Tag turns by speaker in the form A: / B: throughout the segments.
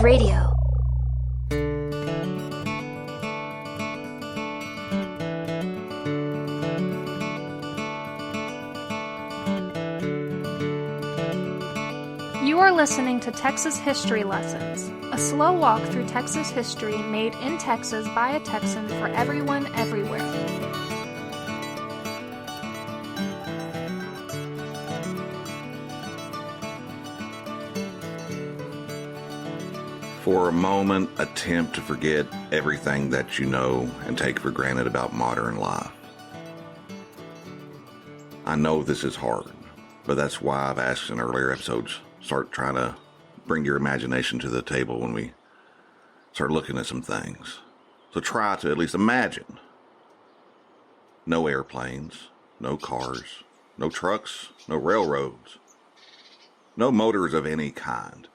A: Radio. You are listening to Texas History Lessons, a slow walk through Texas history made in Texas by a Texan for everyone, everywhere.
B: For a moment, attempt to forget everything that you know and take for granted about modern life. I know this is hard, but that's why I've asked in earlier episodes, start trying to bring your imagination to the table when we start looking at some things. So try to at least imagine. No airplanes, no cars, no trucks, no railroads, no motors of any kind.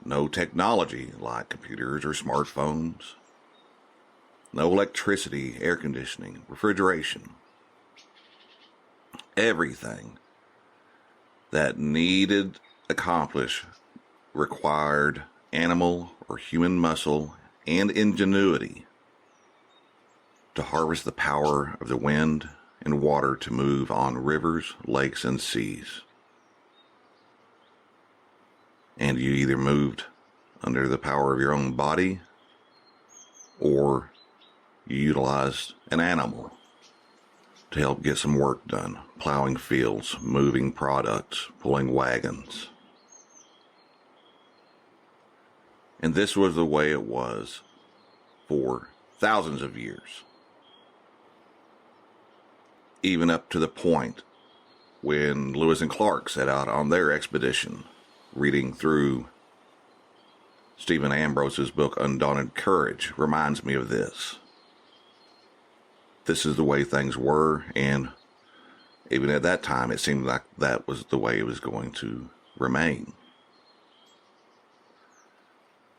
B: No technology like computers or smartphones. No electricity, air conditioning, refrigeration. Everything that needed accomplish required animal or human muscle and ingenuity to harvest the power of the wind and water to move on rivers, lakes, and seas. And you either moved under the power of your own body or you utilized an animal to help get some work done, plowing fields, moving products, pulling wagons. And this was the way it was for thousands of years. Even up to the point when Lewis and Clark set out on their expedition. Reading through Stephen Ambrose's book, Undaunted Courage, reminds me of this. This is the way things were, and even at that time, it seemed like that was the way it was going to remain.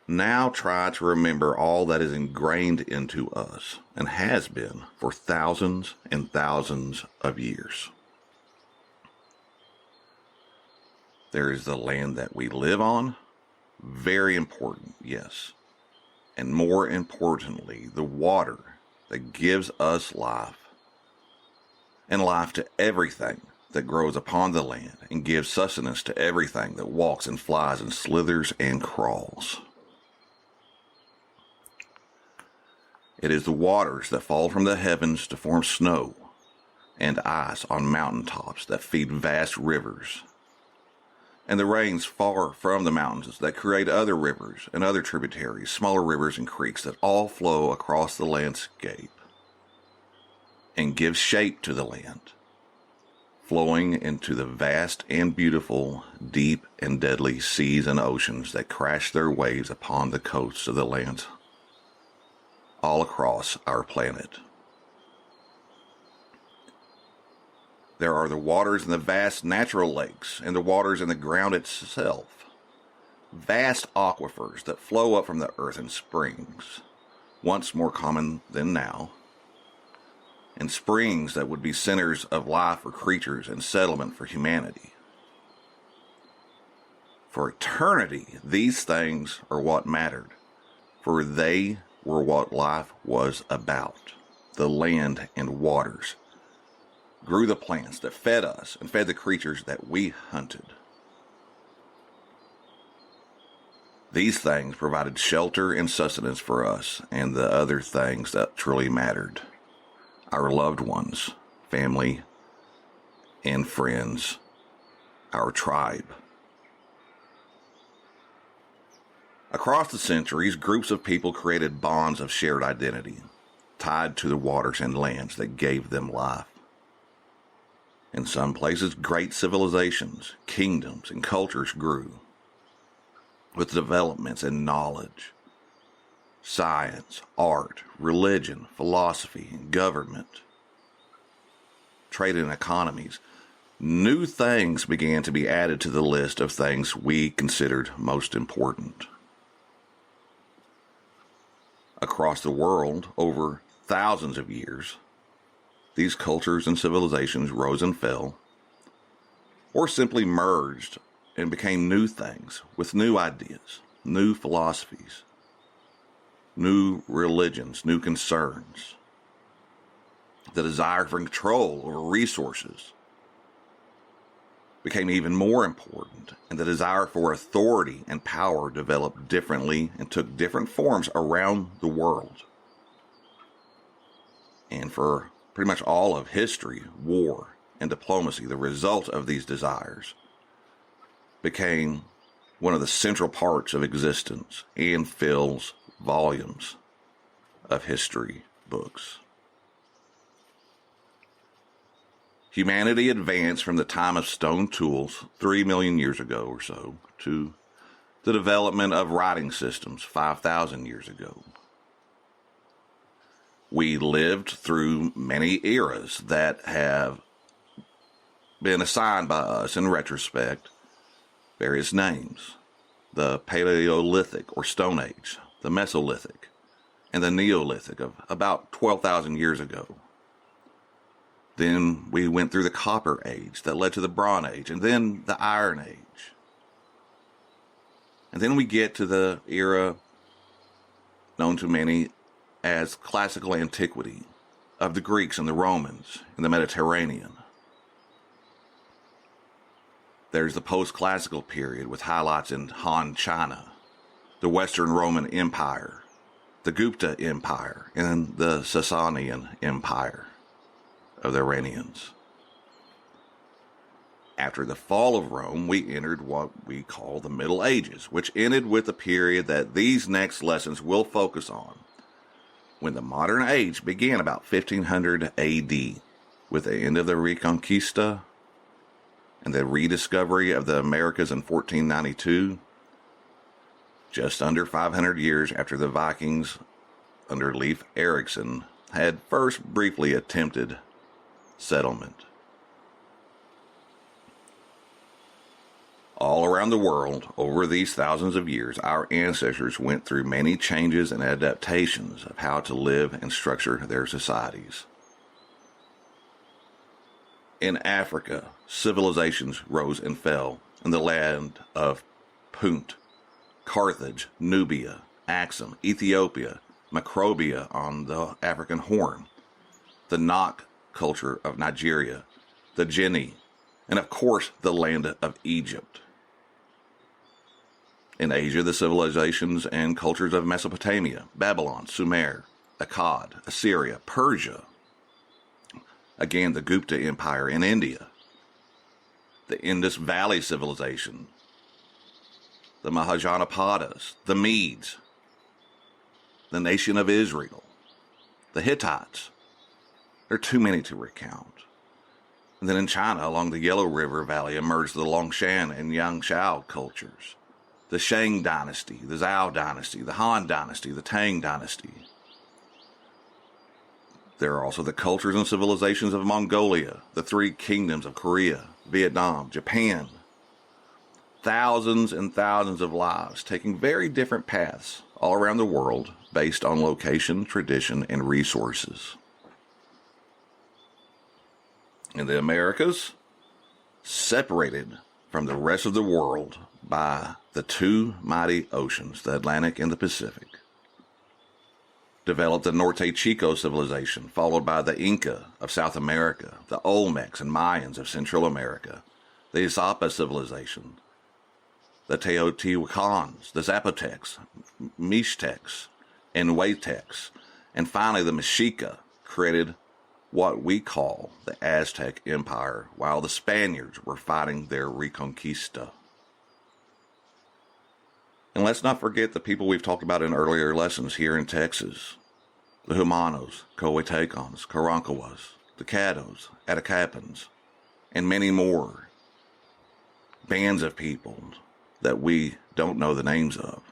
B: Now try to remember all that is ingrained into us, and has been for thousands and thousands of years. There is the land that we live on. Very important, yes. And more importantly, the water that gives us life. And life to everything that grows upon the land and gives sustenance to everything that walks and flies and slithers and crawls. It is the waters that fall from the heavens to form snow and ice on mountaintops that feed vast rivers. And the rains far from the mountains that create other rivers and other tributaries, smaller rivers and creeks that all flow across the landscape and give shape to the land, flowing into the vast and beautiful, deep and deadly seas and oceans that crash their waves upon the coasts of the lands all across our planet. There are the waters in the vast natural lakes and the waters in the ground itself. Vast aquifers that flow up from the earth in springs, once more common than now. And springs that would be centers of life for creatures and settlement for humanity. For eternity, these things are what mattered, for they were what life was about, the land and waters. Grew the plants that fed us and fed the creatures that we hunted. These things provided shelter and sustenance for us and the other things that truly mattered. Our loved ones, family, and friends, our tribe. Across the centuries, groups of people created bonds of shared identity, tied to the waters and lands that gave them life. In some places, great civilizations, kingdoms, and cultures grew with developments in knowledge, science, art, religion, philosophy, and government, trade and economies. New things began to be added to the list of things we considered most important. Across the world, over thousands of years, these cultures and civilizations rose and fell, or simply merged and became new things with new ideas, new philosophies, new religions, new concerns. The desire for control over resources became even more important, and the desire for authority and power developed differently and took different forms around the world. And for pretty much all of history, war and diplomacy, the result of these desires became one of the central parts of existence and fills volumes of history books. Humanity advanced from the time of stone tools 3 million years ago or so to the development of writing systems 5,000 years ago. We lived through many eras that have been assigned by us in retrospect various names: the Paleolithic or Stone Age, the Mesolithic, and the Neolithic of about 12,000 years ago. Then we went through the Copper Age that led to the Bronze Age, and then the Iron Age. And then we get to the era known to many as classical antiquity of the Greeks and the Romans in the Mediterranean. There's the post-classical period with highlights in Han China, the Western Roman Empire, the Gupta Empire, and the Sasanian Empire of the Iranians. After the fall of Rome, we entered what we call the Middle Ages, which ended with the period that these next lessons will focus on, when the modern age began about 1500 AD, with the end of the Reconquista and the rediscovery of the Americas in 1492, just under 500 years after the Vikings under Leif Erikson had first briefly attempted settlement. All around the world, over these thousands of years, our ancestors went through many changes and adaptations of how to live and structure their societies. In Africa, civilizations rose and fell in the land of Punt, Carthage, Nubia, Axum, Ethiopia, Macrobia on the African Horn, the Nok culture of Nigeria, the Jinni, and of course the land of Egypt. In Asia, the civilizations and cultures of Mesopotamia, Babylon, Sumer, Akkad, Assyria, Persia. Again, the Gupta Empire in India, the Indus Valley civilization, the Mahajanapadas, the Medes, the nation of Israel, the Hittites. There are too many to recount. And then in China, along the Yellow River Valley, emerged the Longshan and Yangshao cultures, the Shang dynasty, the Zhao dynasty, the Han dynasty, the Tang dynasty. There are also the cultures and civilizations of Mongolia, the three kingdoms of Korea, Vietnam, Japan. Thousands and thousands of lives taking very different paths all around the world based on location, tradition, and resources. In the Americas, separated from the rest of the world by the two mighty oceans, the Atlantic and the Pacific, developed the Norte Chico civilization, followed by the Inca of South America, the Olmecs and Mayans of Central America, the Izapa civilization, the Teotihuacans, the Zapotecs, Mixtecs, and Huaytecs, and finally the Mexica created what we call the Aztec Empire, while the Spaniards were fighting their Reconquista. And let's not forget the people we've talked about in earlier lessons here in Texas. The Humanos, Coatecans, Carancawas, the Caddos, Atacapans, and many more bands of people that we don't know the names of.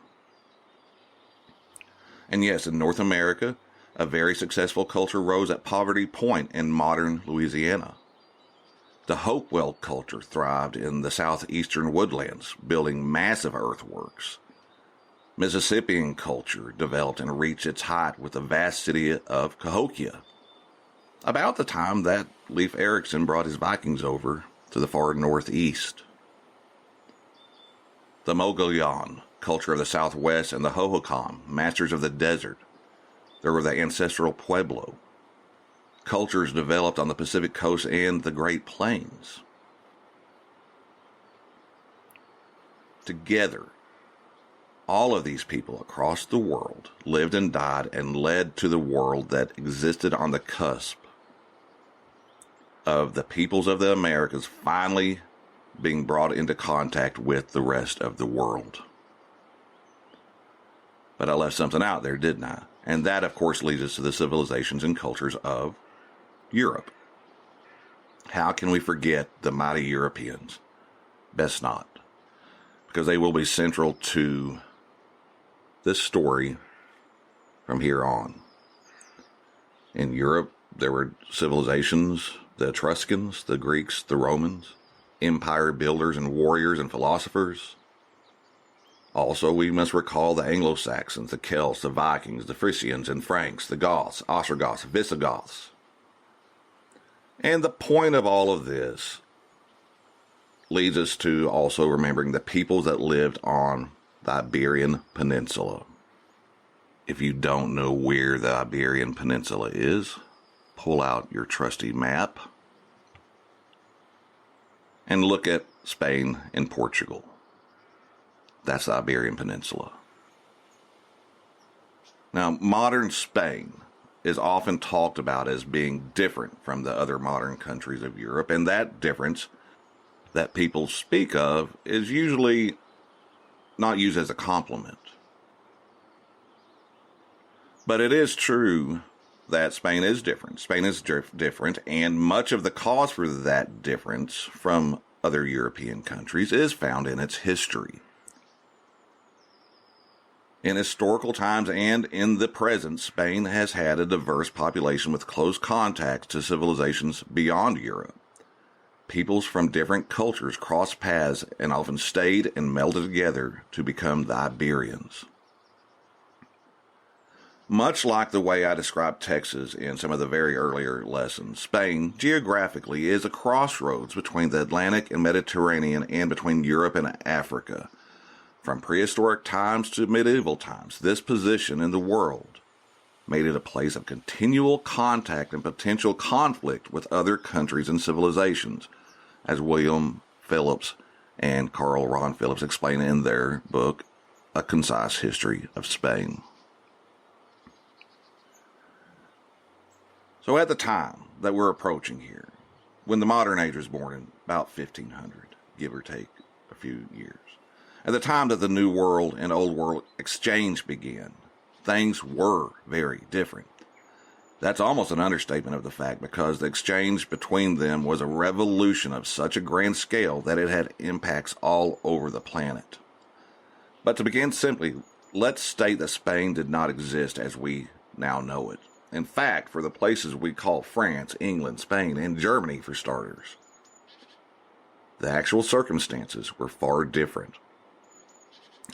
B: And yes, in North America, a very successful culture rose at Poverty Point in modern Louisiana. The Hopewell culture thrived in the southeastern woodlands, building massive earthworks. Mississippian culture developed and reached its height with the vast city of Cahokia, about the time that Leif Erikson brought his Vikings over to the far northeast. The Mogollon culture of the Southwest and the Hohokam, masters of the desert. There were the ancestral Pueblo. Cultures developed on the Pacific coast and the Great Plains. Together, all of these people across the world lived and died and led to the world that existed on the cusp of the peoples of the Americas finally being brought into contact with the rest of the world. But I left something out there, didn't I? And that, of course, leads us to the civilizations and cultures of Europe. How can we forget the mighty Europeans? Best not, because they will be central to this story from here on. In Europe, there were civilizations, the Etruscans, the Greeks, the Romans, empire builders and warriors and philosophers. Also, we must recall the Anglo-Saxons, the Celts, the Vikings, the Frisians and Franks, the Goths, Ostrogoths, Visigoths. And the point of all of this leads us to also remembering the peoples that lived on the Iberian Peninsula. If you don't know where the Iberian Peninsula is, pull out your trusty map and look at Spain and Portugal. That's the Iberian Peninsula. Now, modern Spain is often talked about as being different from the other modern countries of Europe, and that difference that people speak of is usually not used as a compliment. But it is true that Spain is different. Spain is different, and much of the cause for that difference from other European countries is found in its history. In historical times and in the present, Spain has had a diverse population with close contacts to civilizations beyond Europe. Peoples from different cultures crossed paths and often stayed and melded together to become the Iberians. Much like the way I described Texas in some of the very earlier lessons, Spain, geographically, is a crossroads between the Atlantic and Mediterranean and between Europe and Africa. From prehistoric times to medieval times, this position in the world made it a place of continual contact and potential conflict with other countries and civilizations, as William Phillips and Carl Ron Phillips explain in their book, A Concise History of Spain. So at the time that we're approaching here, when the modern age was born in about 1500, give or take a few years, at the time that the New World and Old World exchange began, things were very different. That's almost an understatement of the fact, because the exchange between them was a revolution of such a grand scale that it had impacts all over the planet. But to begin simply, let's state that Spain did not exist as we now know it. In fact, for the places we call France, England, Spain, and Germany for starters, the actual circumstances were far different.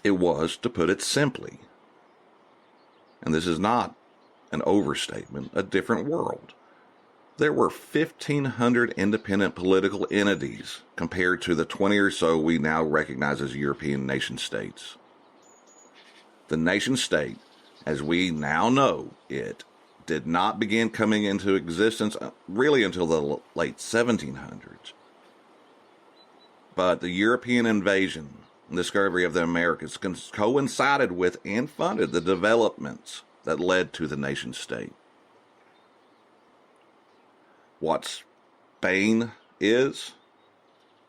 B: It was, to put it simply, and this is not an overstatement, a different world. There were 1,500 independent political entities compared to the 20 or so we now recognize as European nation-states. The nation-state, as we now know it, did not begin coming into existence really until the late 1700s. But the European invasion and discovery of the Americas coincided with and funded the developments that led to the nation state. What Spain is,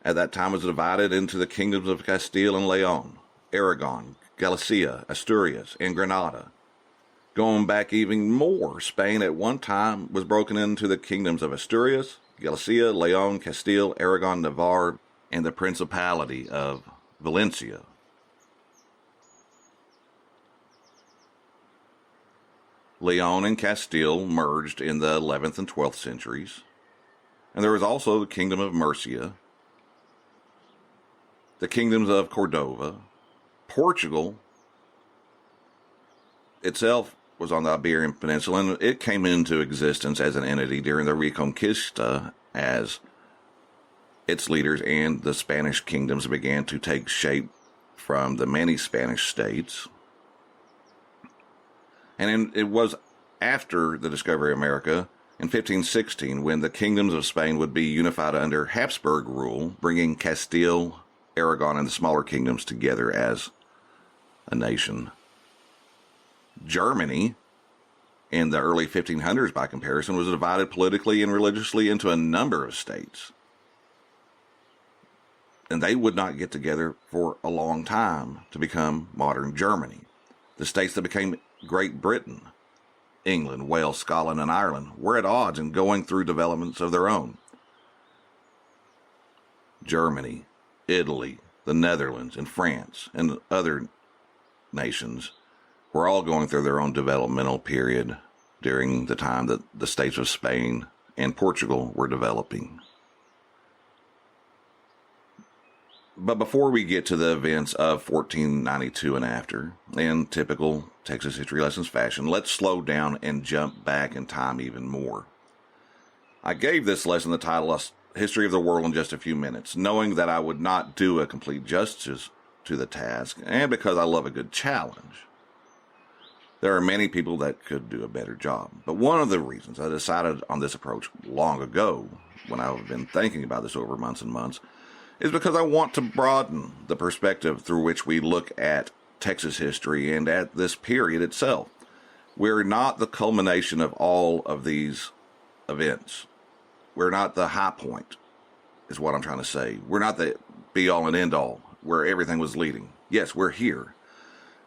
B: at that time, was divided into the kingdoms of Castile and Leon, Aragon, Galicia, Asturias, and Granada. Going back even more, Spain at one time was broken into the kingdoms of Asturias, Galicia, Leon, Castile, Aragon, Navarre, and the Principality of Valencia. Leon and Castile merged in the 11th and 12th centuries, and there was also the Kingdom of Murcia, the kingdoms of Cordova. Portugal itself was on the Iberian Peninsula, and it came into existence as an entity during the Reconquista as its leaders and the Spanish kingdoms began to take shape from the many Spanish states. And it was after the discovery of America in 1516 when the kingdoms of Spain would be unified under Habsburg rule, bringing Castile, Aragon, and the smaller kingdoms together as a nation. Germany, in the early 1500s by comparison, was divided politically and religiously into a number of states. And they would not get together for a long time to become modern Germany. The states that became Great Britain, England, Wales, Scotland, and Ireland, were at odds and going through developments of their own. Germany, Italy, the Netherlands, and France, and other nations were all going through their own developmental period during the time that the states of Spain and Portugal were developing. But before we get to the events of 1492 and after, in typical Texas History Lessons fashion, let's slow down and jump back in time even more. I gave this lesson the title of History of the World in just a few minutes, knowing that I would not do a complete justice to the task, and because I love a good challenge. There are many people that could do a better job, but one of the reasons I decided on this approach long ago, when I've been thinking about this over months and months, is because I want to broaden the perspective through which we look at Texas history and at this period itself. We're not the culmination of all of these events. We're not the high point, is what I'm trying to say. We're not the be-all and end-all where everything was leading. Yes, we're here.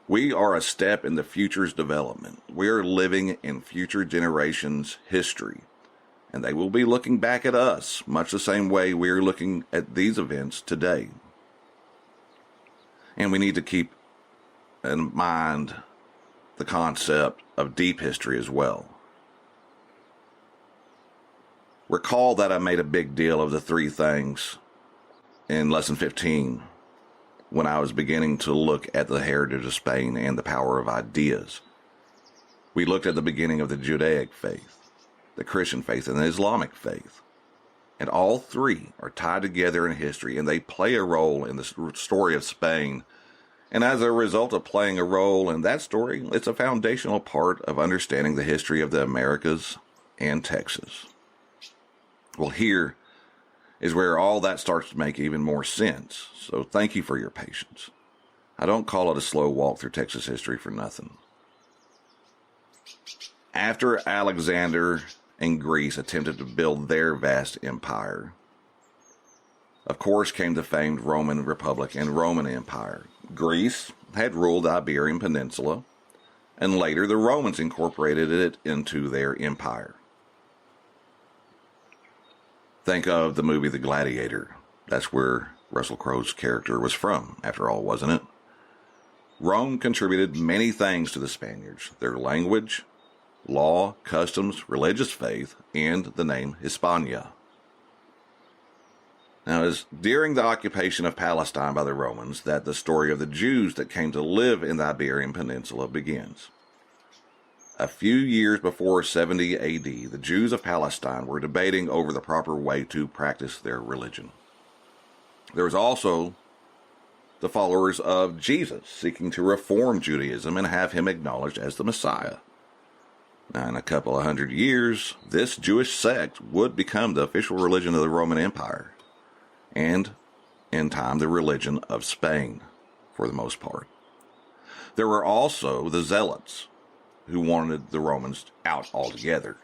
B: We are a step in the future's development. We are living in future generations' history. And they will be looking back at us, much the same way we're looking at these events today. And we need to keep in mind the concept of deep history as well. Recall that I made a big deal of the three things in Lesson 15 when I was beginning to look at the heritage of Spain and the power of ideas. We looked at the beginning of the Judaic faith, the Christian faith, and the Islamic faith. And all three are tied together in history, and they play a role in the story of Spain. And as a result of playing a role in that story, it's a foundational part of understanding the history of the Americas and Texas. Well, here is where all that starts to make even more sense. So thank you for your patience. I don't call it a slow walk through Texas history for nothing. After Alexander and Greece attempted to build their vast empire, of course came the famed Roman Republic and Roman Empire. Greece had ruled the Iberian Peninsula, and later the Romans incorporated it into their empire. Think of the movie The Gladiator. That's where Russell Crowe's character was from, after all, wasn't it? Rome contributed many things to the Spaniards: their language, law, customs, religious faith, and the name Hispania. Now, it is during the occupation of Palestine by the Romans that the story of the Jews that came to live in the Iberian Peninsula begins. A few years before 70 AD, the Jews of Palestine were debating over the proper way to practice their religion. There was also the followers of Jesus seeking to reform Judaism and have him acknowledged as the Messiah. Now, in a couple of hundred years, this Jewish sect would become the official religion of the Roman Empire, and, in time, the religion of Spain, for the most part. There were also the Zealots, who wanted the Romans out altogether.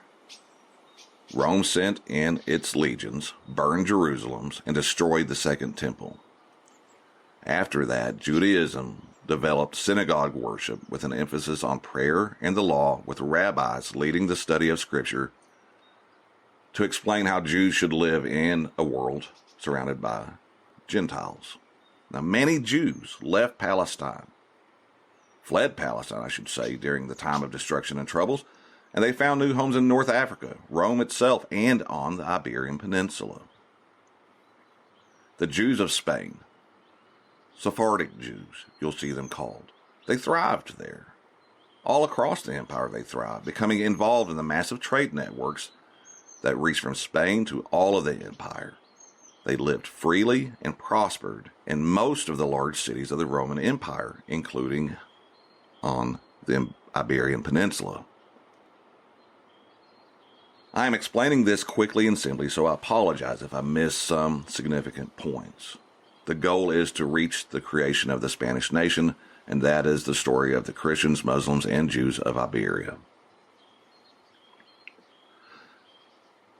B: Rome sent in its legions, burned Jerusalem, and destroyed the Second Temple. After that, Judaism developed synagogue worship with an emphasis on prayer and the law, with rabbis leading the study of Scripture to explain how Jews should live in a world surrounded by Gentiles. Now, many Jews left Palestine, fled Palestine, I should say, during the time of destruction and troubles, and they found new homes in North Africa, Rome itself, and on the Iberian Peninsula. The Jews of Spain, Sephardic Jews, you'll see them called, they thrived there. All across the empire they thrived, becoming involved in the massive trade networks that reached from Spain to all of the empire. They lived freely and prospered in most of the large cities of the Roman Empire, including on the Iberian Peninsula. I am explaining this quickly and simply, so I apologize if I miss some significant points. The goal is to reach the creation of the Spanish nation, and that is the story of the Christians, Muslims, and Jews of Iberia.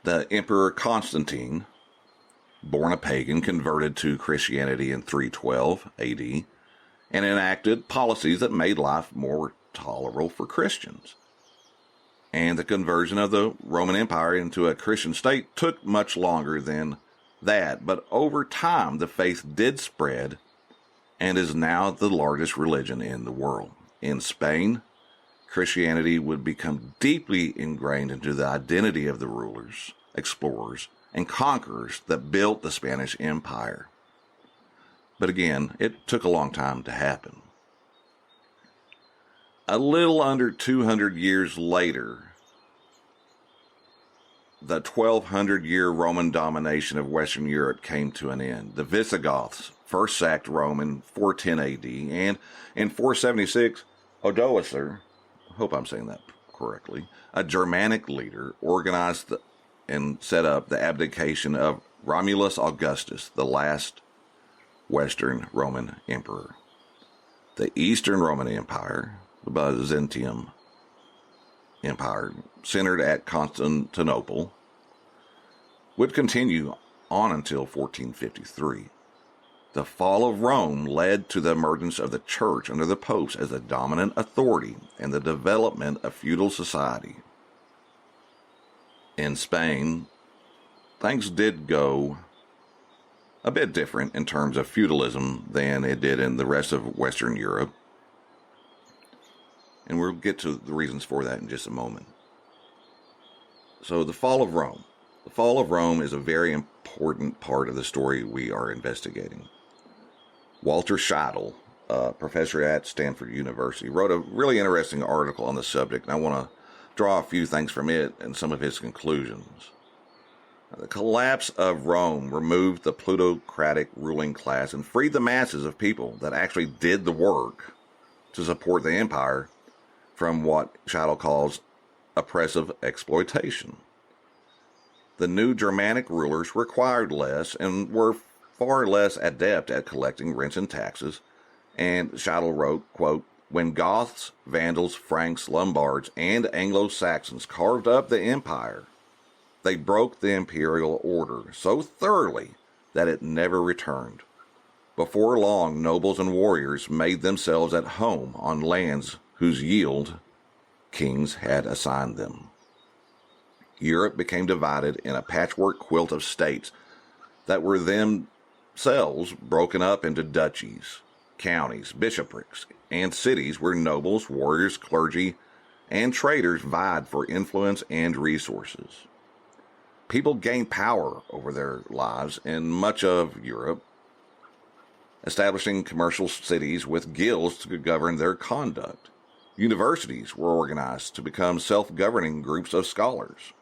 B: The Emperor Constantine, born a pagan, converted to Christianity in 312 AD and enacted policies that made life more tolerable for Christians. And the conversion of the Roman Empire into a Christian state took much longer than that, but over time the faith did spread and is now the largest religion in the world. In Spain, Christianity would become deeply ingrained into the identity of the rulers, explorers, and conquerors that built the Spanish Empire. But again, it took a long time to happen. A little under 200 years later, the 1200-year Roman domination of Western Europe came to an end. The Visigoths first sacked Rome in 410 AD, and in 476, Odoacer, I hope I'm saying that correctly, a Germanic leader, organized and set up the abdication of Romulus Augustus, the last Western Roman emperor. The Eastern Roman Empire, the Byzantium Empire, centered at Constantinople, would continue on until 1453. The fall of Rome led to the emergence of the church under the popes as the dominant authority and the development of feudal society. In Spain, things did go a bit different in terms of feudalism than it did in the rest of Western Europe. And we'll get to the reasons for that in just a moment. So the fall of Rome. The fall of Rome is a very important part of the story we are investigating. Walter Scheidel, a professor at Stanford University, wrote a really interesting article on the subject, and I want to draw a few things from it and some of his conclusions. The collapse of Rome removed the plutocratic ruling class and freed the masses of people that actually did the work to support the empire from what Scheidel calls oppressive exploitation. The new Germanic rulers required less and were far less adept at collecting rents and taxes, and Scheidel wrote, quote, "When Goths, Vandals, Franks, Lombards, and Anglo-Saxons carved up the empire, they broke the imperial order so thoroughly that it never returned. Before long, nobles and warriors made themselves at home on lands whose yield kings had assigned them. Europe became divided in a patchwork quilt of states that were themselves broken up into duchies, counties, bishoprics, and cities where nobles, warriors, clergy, and traders vied for influence and resources. People gained power over their lives in much of Europe, establishing commercial cities with guilds to govern their conduct. Universities were organized to become self-governing groups of scholars.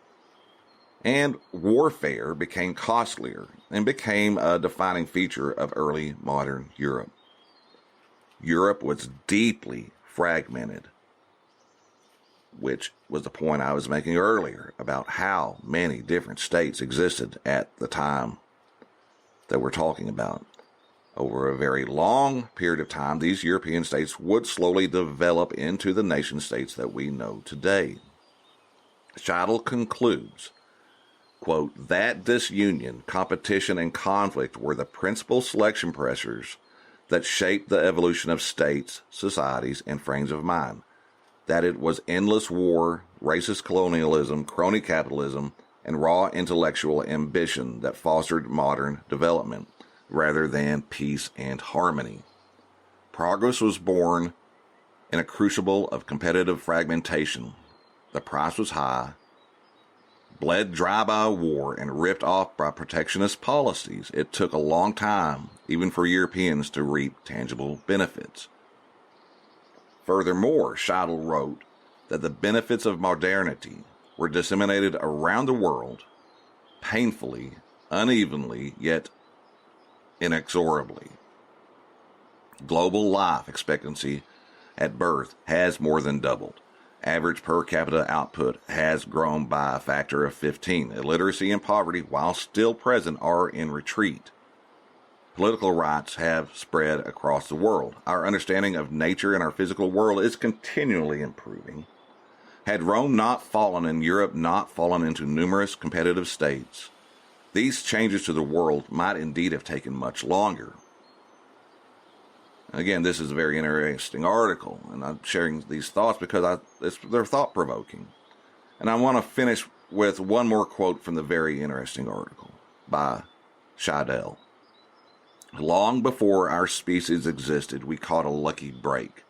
B: And warfare became costlier and became a defining feature of early modern Europe. Europe was deeply fragmented, which was the point I was making earlier about how many different states existed at the time that we're talking about. Over a very long period of time, these European states would slowly develop into the nation states that we know today. Scheidel concludes, quote, "That disunion, competition, and conflict were the principal selection pressures that shaped the evolution of states, societies, and frames of mind. That it was endless war, racist colonialism, crony capitalism, and raw intellectual ambition that fostered modern development, rather than peace and harmony. Progress was born in a crucible of competitive fragmentation. The price was high, bled dry by war, and ripped off by protectionist policies. It took a long time, even for Europeans, to reap tangible benefits." Furthermore, Scheidel wrote that the benefits of modernity were disseminated around the world painfully unevenly yet inexorably. Global life expectancy at birth has more than doubled. Average per capita output has grown by a factor of 15. Illiteracy and poverty, while still present, are in retreat. Political rights have spread across the world. Our understanding of nature and our physical world is continually improving. Had Rome not fallen and Europe not fallen into numerous competitive states, these changes to the world might indeed have taken much longer. Again, this is a very interesting article, and I'm sharing these thoughts because they're thought-provoking. And I want to finish with one more quote from the very interesting article by Scheidel. Long before our species existed, we caught a lucky break.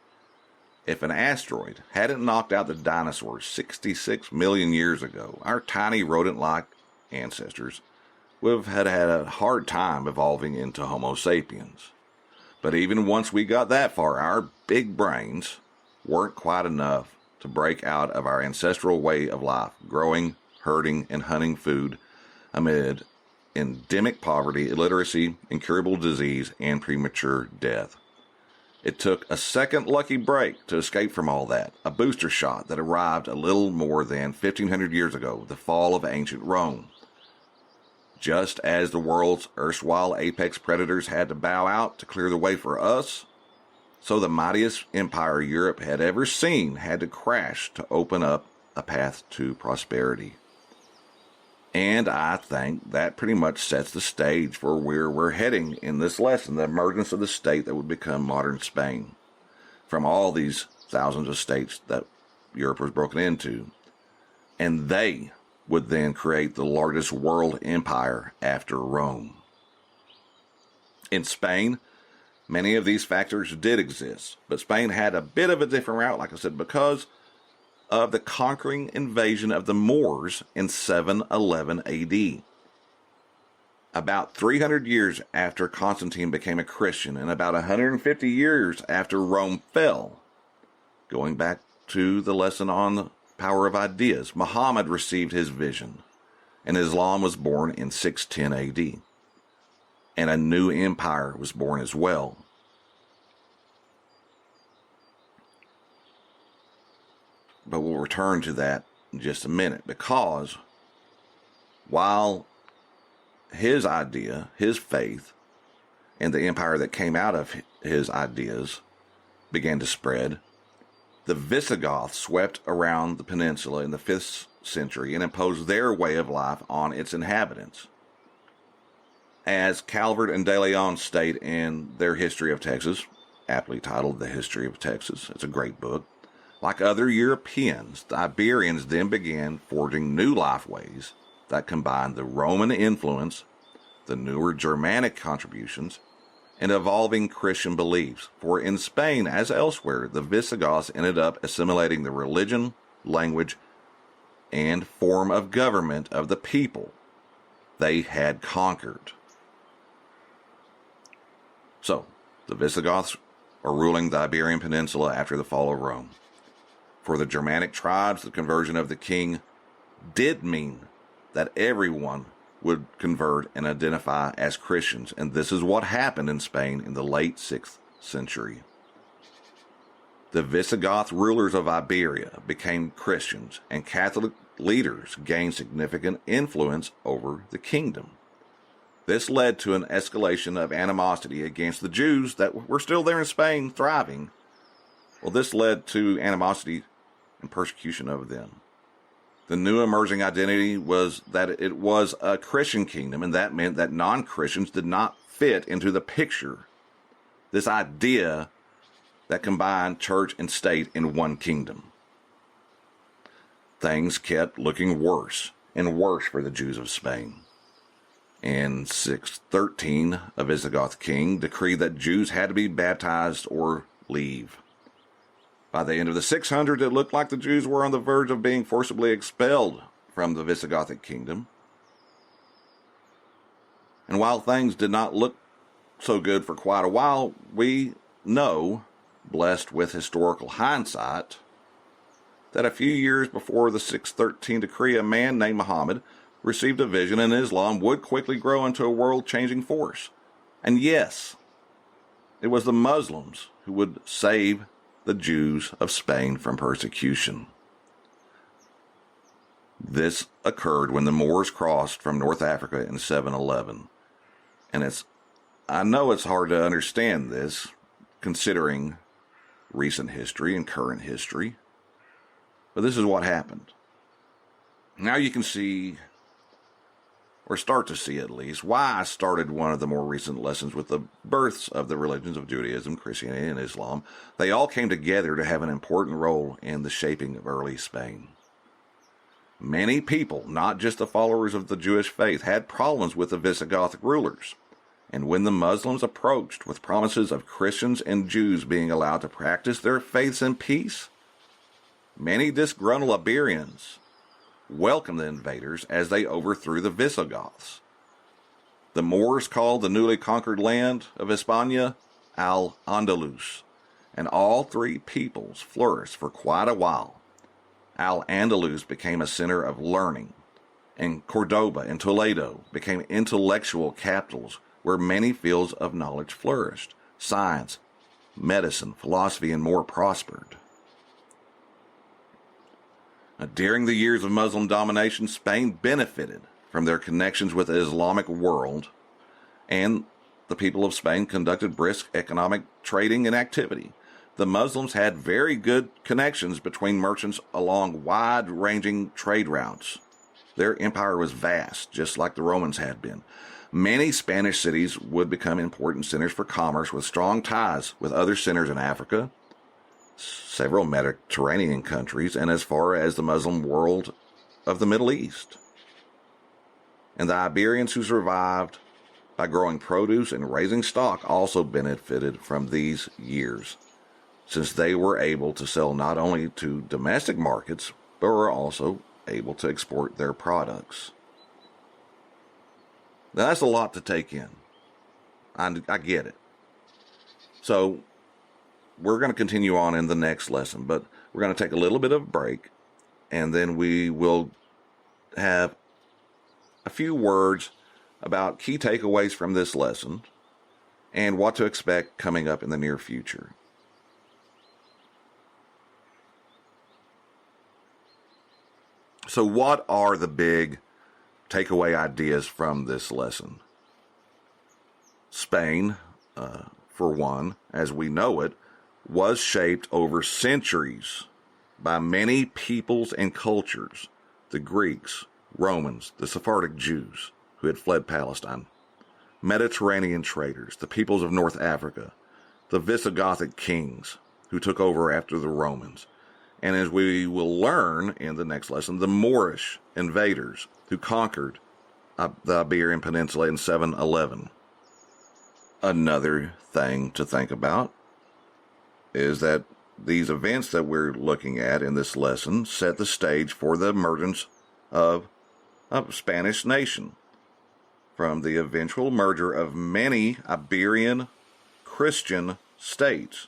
B: If an asteroid hadn't knocked out the dinosaurs 66 million years ago, our tiny rodent-like ancestors would have had a hard time evolving into Homo sapiens. But even once we got that far, our big brains weren't quite enough to break out of our ancestral way of life, growing, herding, and hunting food amid endemic poverty, illiteracy, incurable disease, and premature death. It took a second lucky break to escape from all that, a booster shot that arrived a little more than 1,500 years ago, the fall of ancient Rome. Just as the world's erstwhile apex predators had to bow out to clear the way for us, so the mightiest empire Europe had ever seen had to crash to open up a path to prosperity. And I think that pretty much sets the stage for where we're heading in this lesson, the emergence of the state that would become modern Spain, from all these thousands of states that Europe was broken into. And they would then create the largest world empire after Rome. In Spain, many of these factors did exist, but Spain had a bit of a different route, like I said, because of the conquering invasion of the Moors in 711 AD. About 300 years after Constantine became a Christian and about 150 years after Rome fell, going back to the lesson on the power of ideas, Muhammad received his vision, and Islam was born in 610 AD. And a new empire was born as well. But we'll return to that in just a minute, because while his idea, his faith, and the empire that came out of his ideas began to spread, the Visigoths swept around the peninsula in the 5th century and imposed their way of life on its inhabitants. As Calvert and De Leon state in their History of Texas, aptly titled The History of Texas, it's a great book, like other Europeans, the Iberians then began forging new lifeways that combined the Roman influence, the newer Germanic contributions, and evolving Christian beliefs. For in Spain, as elsewhere, the Visigoths ended up assimilating the religion, language, and form of government of the people they had conquered. So, the Visigoths are ruling the Iberian Peninsula after the fall of Rome. For the Germanic tribes, the conversion of the king did mean that everyone would convert and identify as Christians, and this is what happened in Spain in the late 6th century. The Visigoth rulers of Iberia became Christians, and Catholic leaders gained significant influence over the kingdom. This led to an escalation of animosity against the Jews that were still there in Spain, thriving. Well, this led to animosity and persecution of them. The new emerging identity was that it was a Christian kingdom, and that meant that non-Christians did not fit into the picture. This idea that combined church and state in one kingdom. Things kept looking worse and worse for the Jews of Spain. In 613, a Visigoth king decreed that Jews had to be baptized or leave. By the end of the 600s, it looked like the Jews were on the verge of being forcibly expelled from the Visigothic kingdom. And while things did not look so good for quite a while, we know, blessed with historical hindsight, that a few years before the 613 decree, a man named Muhammad received a vision, and Islam would quickly grow into a world-changing force. And yes, it was the Muslims who would save the Jews of Spain from persecution. This occurred when the Moors crossed from North Africa in 711. And I know it's hard to understand this, considering recent history and current history, but this is what happened. Now you can see, or start to see at least, why I started one of the more recent lessons with the births of the religions of Judaism, Christianity, and Islam. They all came together to have an important role in the shaping of early Spain. Many people, not just the followers of the Jewish faith, had problems with the Visigothic rulers. And when the Muslims approached with promises of Christians and Jews being allowed to practice their faiths in peace, many disgruntled Iberians welcomed the invaders as they overthrew the Visigoths. The Moors called the newly conquered land of Hispania Al-Andalus, and all three peoples flourished for quite a while. Al-Andalus became a center of learning, and Cordoba and Toledo became intellectual capitals where many fields of knowledge flourished. Science, medicine, philosophy, and more prospered. During the years of Muslim domination, Spain benefited from their connections with the Islamic world, and the people of Spain conducted brisk economic trading and activity. The Muslims had very good connections between merchants along wide-ranging trade routes. Their empire was vast, just like the Romans had been. Many Spanish cities would become important centers for commerce with strong ties with other centers in Africa, several Mediterranean countries, and as far as the Muslim world of the Middle East. And the Iberians who survived by growing produce and raising stock also benefited from these years, since they were able to sell not only to domestic markets, but were also able to export their products. Now, that's a lot to take in. I get it. So, we're going to continue on in the next lesson, but we're going to take a little bit of a break, and then we will have a few words about key takeaways from this lesson and what to expect coming up in the near future. So what are the big takeaway ideas from this lesson? Spain, for one, as we know it, was shaped over centuries by many peoples and cultures: the Greeks, Romans, the Sephardic Jews who had fled Palestine, Mediterranean traders, the peoples of North Africa, the Visigothic kings who took over after the Romans, and as we will learn in the next lesson, the Moorish invaders who conquered the Iberian Peninsula in 711. Another thing to think about is that these events that we're looking at in this lesson set the stage for the emergence of a Spanish nation from the eventual merger of many Iberian Christian states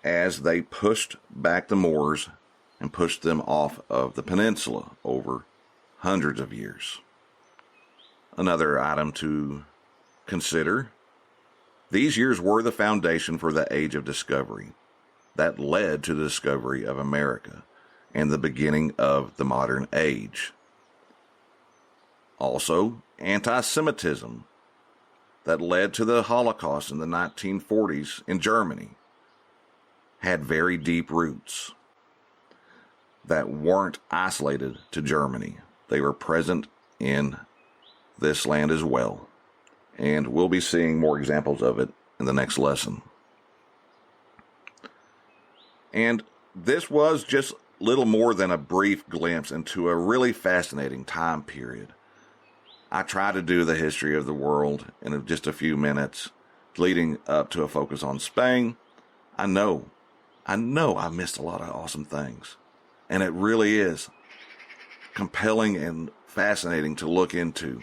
B: as they pushed back the Moors and pushed them off of the peninsula over hundreds of years. Another item to consider: these years were the foundation for the Age of Discovery that led to the discovery of America and the beginning of the modern age. Also, anti-Semitism that led to the Holocaust in the 1940s in Germany had very deep roots that weren't isolated to Germany. They were present in this land as well. And we'll be seeing more examples of it in the next lesson. And this was just little more than a brief glimpse into a really fascinating time period. I try to do the history of the world in just a few minutes, leading up to a focus on Spain. I know I missed a lot of awesome things. And it really is compelling and fascinating to look into.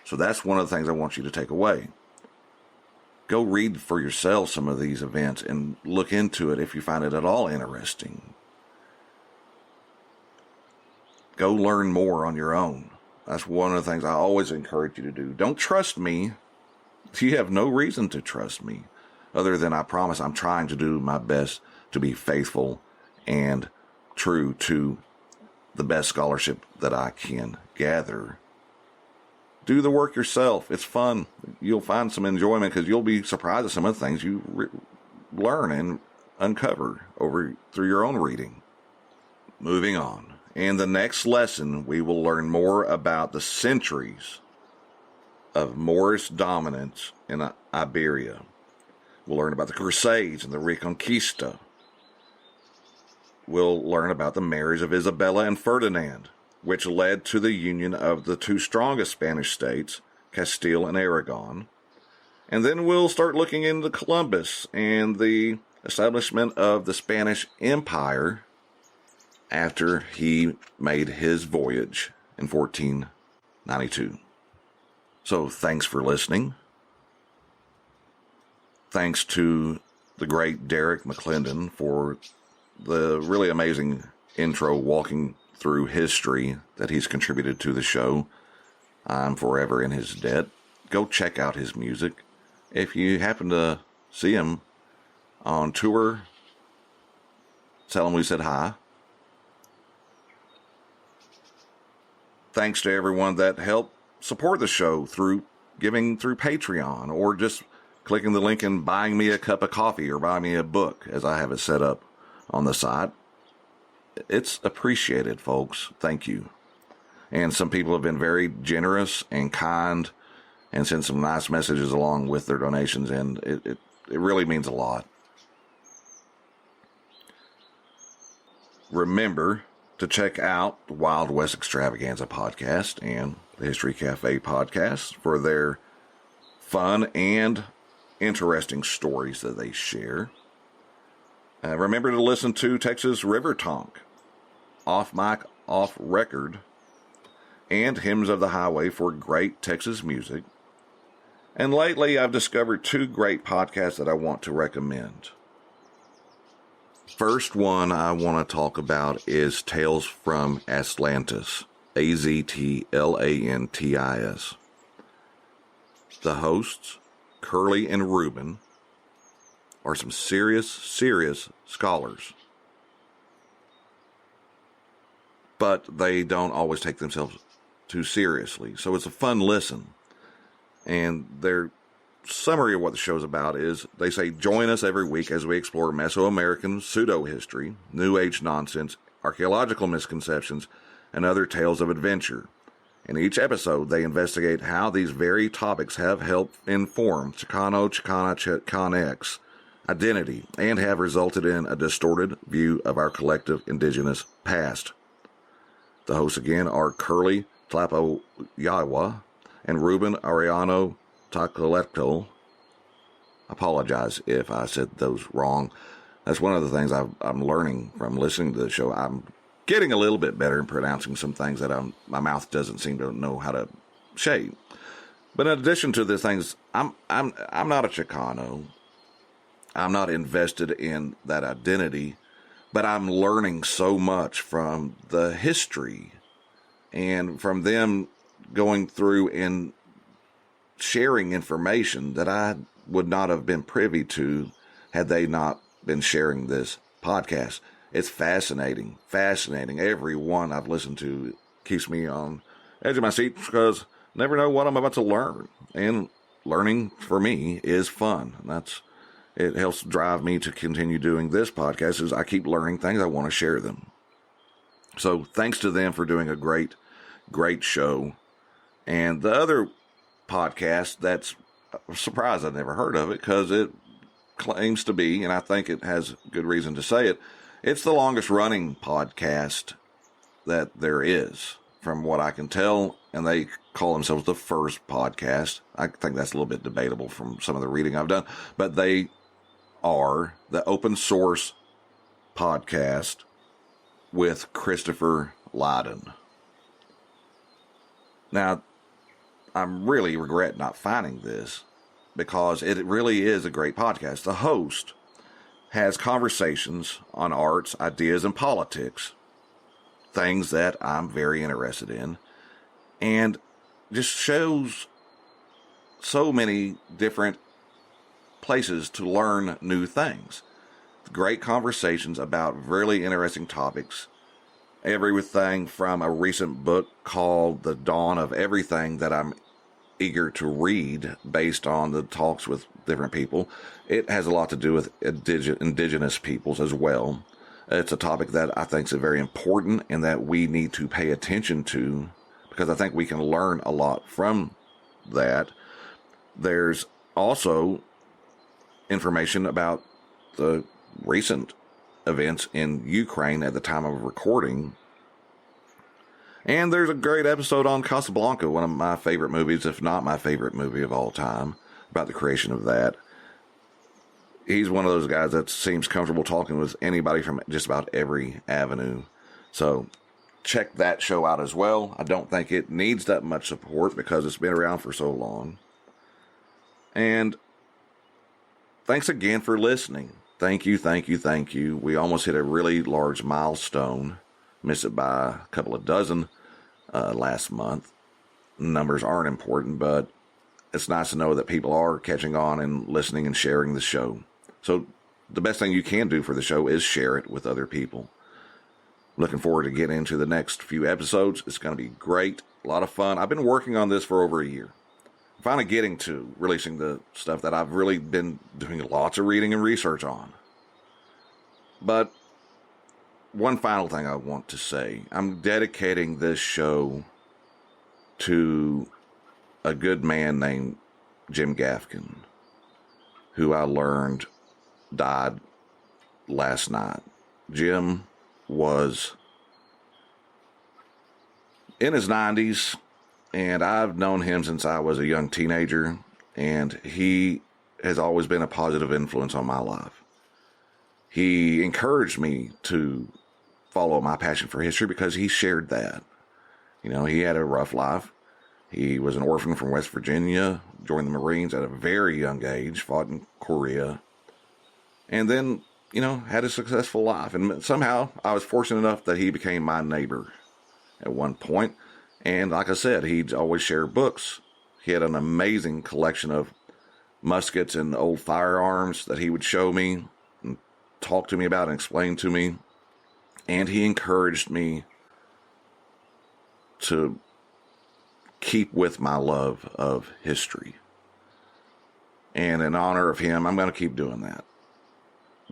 B: So that's one of the things I want you to take away. Go read for yourself some of these events and look into it if you find it at all interesting. Go learn more on your own. That's one of the things I always encourage you to do. Don't trust me. You have no reason to trust me, other than I promise I'm trying to do my best to be faithful and true to the best scholarship that I can gather. Do the work yourself. It's fun. You'll find some enjoyment because you'll be surprised at some of the things you learn and uncover through your own reading. Moving on. In the next lesson, we will learn more about the centuries of Moorish dominance in Iberia. We'll learn about the Crusades and the Reconquista. We'll learn about the marriage of Isabella and Ferdinand, which led to the union of the two strongest Spanish states, Castile and Aragon. And then we'll start looking into Columbus and the establishment of the Spanish Empire after he made his voyage in 1492. So thanks for listening. Thanks to the great Derek McClendon for the really amazing intro walking through history that he's contributed to the show. I'm forever in his debt. Go check out his music. If you happen to see him on tour, tell him we said hi. Thanks to everyone that helped support the show through giving through Patreon or just clicking the link and buying me a cup of coffee or buying me a book as I have it set up on the site. It's appreciated, folks. Thank you. And some people have been very generous and kind and sent some nice messages along with their donations, and it really means a lot. Remember to check out the Wild West Extravaganza podcast and the History Cafe podcast for their fun and interesting stories that they share. Remember to listen to Texas River Tonk, Off Mic, Off Record, and Hymns of the Highway for great Texas music. And lately, I've discovered two great podcasts that I want to recommend. First one I want to talk about is Tales from Atlantis, Aztlantis. The hosts, Curly and Ruben, are some serious scholars. But they don't always take themselves too seriously. So it's a fun listen. And their summary of what the show's about is, they say, join us every week as we explore Mesoamerican pseudo-history, New Age nonsense, archaeological misconceptions, and other tales of adventure. In each episode, they investigate how these very topics have helped inform Chicano-Chicanx identity and have resulted in a distorted view of our collective indigenous past. The hosts again are Curly Tlapoyawa and Ruben Ariano Tacolecto. Apologize if I said those wrong. That's one of the things I'm learning from listening to the show. I'm getting a little bit better in pronouncing some things that my mouth doesn't seem to know how to say. But in addition to the things, I'm not a Chicano. I'm not invested in that identity, but I'm learning so much from the history and from them going through and sharing information that I would not have been privy to had they not been sharing this podcast. It's fascinating. Every one I've listened to keeps me on the edge of my seat because I never know what I'm about to learn. And learning for me is fun. It helps drive me to continue doing this podcast as I keep learning things. I want to share them. So thanks to them for doing a great show. And the other podcast that's a surprise, I've never heard of it because it claims to be, and I think it has good reason to say it, it's the longest running podcast that there is, from what I can tell, and they call themselves the first podcast. I think that's a little bit debatable from some of the reading I've done, but they are the open source podcast with Christopher Lydon. Now, I'm really regret not finding this because it really is a great podcast. The host has conversations on arts, ideas, and politics, things that I'm very interested in. and just shows so many different places to learn new things. Great conversations about really interesting topics. Everything from a recent book called The Dawn of Everything that I'm eager to read based on the talks with different people. It has a lot to do with indigenous peoples as well. It's a topic that I think is very important and that we need to pay attention to, because I think we can learn a lot from that. There's also information about the recent events in Ukraine at the time of recording. And there's a great episode on Casablanca, one of my favorite movies, if not my favorite movie of all time, about the creation of that. He's one of those guys that seems comfortable talking with anybody from just about every avenue. So check that show out as well. I don't think it needs that much support because it's been around for so long. And thanks again for listening. Thank you, thank you, thank you. We almost hit a really large milestone. Missed it by a couple of dozen last month. Numbers aren't important, but it's nice to know that people are catching on and listening and sharing the show. So the best thing you can do for the show is share it with other people. Looking forward to getting into the next few episodes. It's going to be great. A lot of fun. I've been working on this for over a year. Finally getting to releasing the stuff that I've really been doing lots of reading and research on. But one final thing I want to say. I'm dedicating this show to a good man named Jim Gaffigan, who I learned died last night. Jim was in his 90s, and I've known him since I was a young teenager, and he has always been a positive influence on my life. He encouraged me to follow my passion for history because he shared that. You know, he had a rough life. He was an orphan from West Virginia, joined the Marines at a very young age, fought in Korea, and then, you know, had a successful life. And somehow I was fortunate enough that he became my neighbor at one point. And like I said, he'd always share books. He had an amazing collection of muskets and old firearms that he would show me and talk to me about and explain to me. And he encouraged me to keep with my love of history. And in honor of him, I'm going to keep doing that.